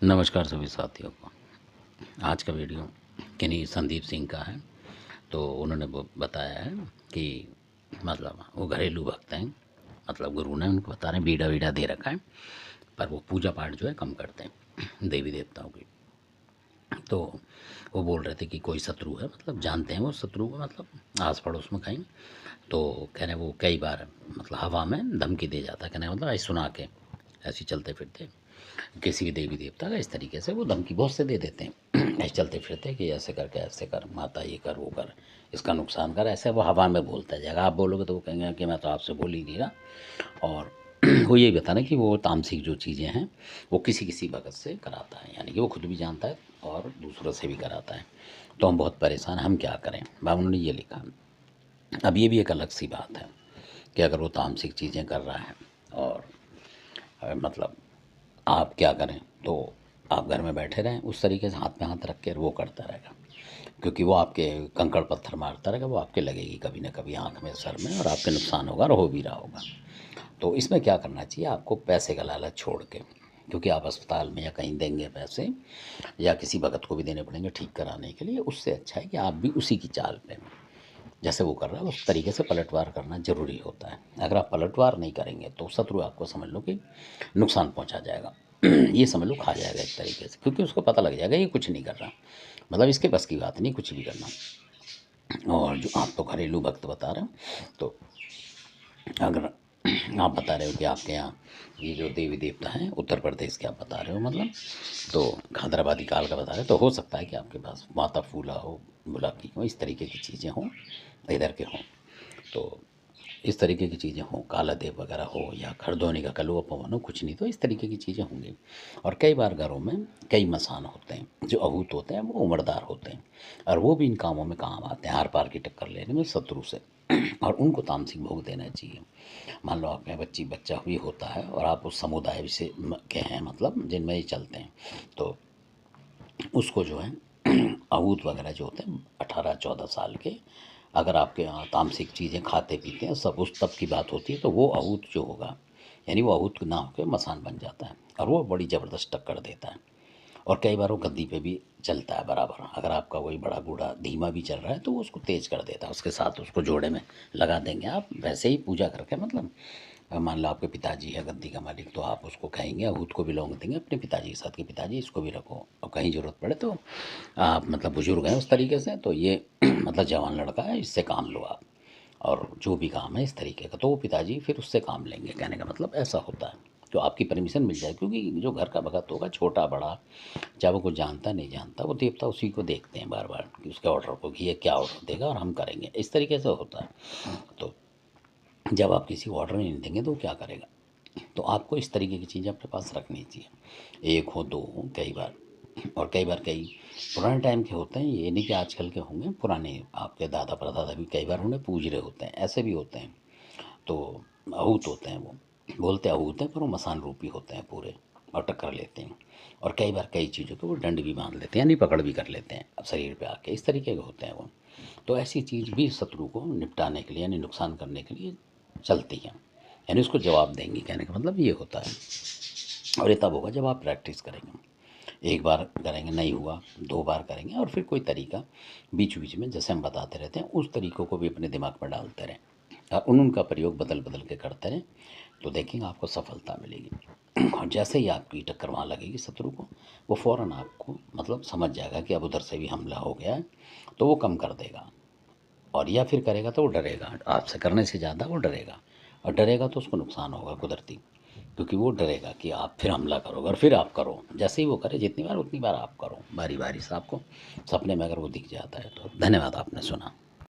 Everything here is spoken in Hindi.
नमस्कार सभी साथियों को। आज का वीडियो किन्हीं संदीप सिंह का है। तो उन्होंने वो बताया है कि मतलब वो घरेलू भक्त हैं, मतलब गुरु ने उनको बता रहे हैं बीड़ा वीड़ा दे रखा है, पर वो पूजा पाठ जो है कम करते हैं देवी देवताओं की। तो वो बोल रहे थे कि कोई शत्रु है, मतलब जानते हैं वो शत्रु को, मतलब आस पड़ोस में कहीं। तो कह रहे वो कई बार मतलब हवा में धमकी दे जाता है, कहने मतलब ऐसे सुना के ऐसे ही चलते फिरते किसी भी देवी देवता का इस तरीके से वो धमकी बहुत से दे देते हैं ऐसे चलते फिरते कि ऐसे करके ऐसे कर माता, ये कर वो कर, इसका नुकसान कर, ऐसे वो हवा में बोलता जाएगा। आप बोलोगे तो वो कहेंगे कि मैं तो आपसे बोल ही नहीं रहा। और वो यही बताना कि वो तामसिक जो चीज़ें हैं वो किसी किसी भगत से कराता है, यानी कि वो खुद भी जानता है और दूसरों से भी कराता है। तो हम बहुत परेशान, हम क्या करें। बाबू ने ये लिखा। अब ये भी एक अलग सी बात है कि अगर वो तामसिक चीज़ें कर रहा है और मतलब आप क्या करें, तो आप घर में बैठे रहें, उस तरीके से हाथ में हाथ रख के वो करता रहेगा, क्योंकि वो आपके कंकड़ पत्थर मारता रहेगा, वो आपके लगेगी कभी ना कभी आँख में, सर में, और आपके नुकसान होगा और हो भी रहा होगा। तो इसमें क्या करना चाहिए आपको, पैसे का लालच छोड़ के, क्योंकि आप अस्पताल में या कहीं देंगे पैसे या किसी भगत को भी देने पड़ेंगे ठीक कराने के लिए, उससे अच्छा है कि आप भी उसी की चाल में जैसे वो कर रहा है उस तरीके से पलटवार करना ज़रूरी होता है। अगर आप पलटवार नहीं करेंगे तो शत्रु आपको समझ लो कि नुकसान पहुंचा जाएगा ये समझ लो खा जाएगा एक तरीके से, क्योंकि उसको पता लग जाएगा ये कुछ नहीं कर रहा, मतलब इसके बस की बात नहीं कुछ भी करना। और जो आप तो घरेलू भक्त बता रहे हो, तो अगर आप बता रहे हो कि आपके यहाँ ये जो देवी देवता हैं उत्तर प्रदेश के आप बता रहे हो, मतलब तो हैदराबादी काल का बता रहे हो, तो हो सकता है कि आपके पास माता फूला हो, बुलाकी हो, इस तरीके की चीज़ें हों, इधर के हों। तो इस तरीके की चीज़ें हों, काला देव वगैरह हो या खरदोनी का कलुआ पवन हो, कुछ नहीं तो इस तरीके की चीज़ें होंगी। और कई बार घरों में कई मसान होते हैं, जो अहूत होते हैं वो उम्रदार होते हैं, और वो भी इन कामों में काम आते हैं, आर पार की टक्कर लेने में शत्रु से और उनको तामसिक भोग देना चाहिए। मान लो आप में बच्चा भी होता है और आप उस समुदाय से के हैं, मतलब जिनमें ये चलते हैं, तो उसको जो है अहूत वगैरह जो होते हैं 18-14 साल के, अगर आपके यहाँ तामसिक चीज़ें खाते पीते हैं, सब उस तब की बात होती है, तो वो अहूत जो होगा, यानी वो अहूत ना होकर मसान बन जाता है और वो बड़ी ज़बरदस्त टक्कर देता है। और कई बार वो गद्दी पे भी चलता है बराबर, अगर आपका कोई बड़ा बूढ़ा धीमा भी चल रहा है तो वो उसको तेज़ कर देता है, उसके साथ उसको जोड़े में लगा देंगे आप, वैसे ही पूजा करके, मतलब मान लो आपके पिताजी है गद्दी का मालिक, तो आप उसको कहेंगे, अहूत को भी लौंग देंगे अपने पिताजी के साथ कि पिताजी इसको भी रखो, और कहीं ज़रूरत पड़े तो आप मतलब बुजुर्ग हैं उस तरीके से, तो ये मतलब जवान लड़का है, इससे काम लो आप, और जो भी काम है इस तरीके का, तो वो पिताजी फिर उससे काम लेंगे, कहने का मतलब ऐसा होता है। तो आपकी परमिशन मिल जाए, क्योंकि जो घर का भगत होगा छोटा बड़ा, चाहे वो कुछ जानता नहीं जानता, वो देवता उसी को देखते हैं बार बार कि उसके ऑर्डर को, कि ये क्या ऑर्डर देगा और हम करेंगे, इस तरीके से होता है। तो जब आप किसी को ऑर्डर नहीं देंगे तो वो क्या करेगा। तो आपको इस तरीके की चीज़ें अपने पास रखनी चाहिए, एक हो दो हो कई बार, और कई बार कई पुराने टाइम के होते हैं, ये नहीं कि आजकल के होंगे, पुराने आपके दादा परदादा भी कई बार उन्हें पूज रहे होते हैं, ऐसे भी होते हैं। तो आहूत होते हैं, वो बोलते आहूत हैं पर वो मसान रूपी होते हैं पूरे, और टक्कर लेते हैं, और कई बार कई चीज़ों को वो दंड भी बांध लेते हैं, यानी पकड़ भी कर लेते हैं अब शरीर पे आके, इस तरीके के होते हैं वो। तो ऐसी चीज़ भी शत्रु को निपटाने के लिए, यानी नुकसान करने के लिए चलती हैं, यानी उसको जवाब देंगी, कहने का मतलब ये होता है। और ये तब होगा जब आप प्रैक्टिस करेंगे, एक बार करेंगे नहीं हुआ, दो बार करेंगे, और फिर कोई तरीका बीच बीच में जैसे हम बताते रहते हैं उस तरीक़ों को भी अपने दिमाग में डालते रहें, और उनका प्रयोग बदल बदल के करते रहें, तो देखेंगे आपको सफलता मिलेगी। और जैसे ही आपकी टक्कर वहाँ लगेगी शत्रु को, वो फ़ौरन आपको मतलब समझ जाएगा कि अब उधर से भी हमला हो गया है, तो वो कम कर देगा, और या फिर करेगा तो वो डरेगा, आपसे करने से ज़्यादा वो डरेगा, और डरेगा तो उसको नुकसान होगा कुदरती, क्योंकि वो डरेगा कि आप फिर हमला करोगे और फिर आप करो, जैसे ही वो करे जितनी बार उतनी बार आप करो, बारी बारी से आपको सपने में अगर वो दिख जाता है तो। धन्यवाद, आपने सुना।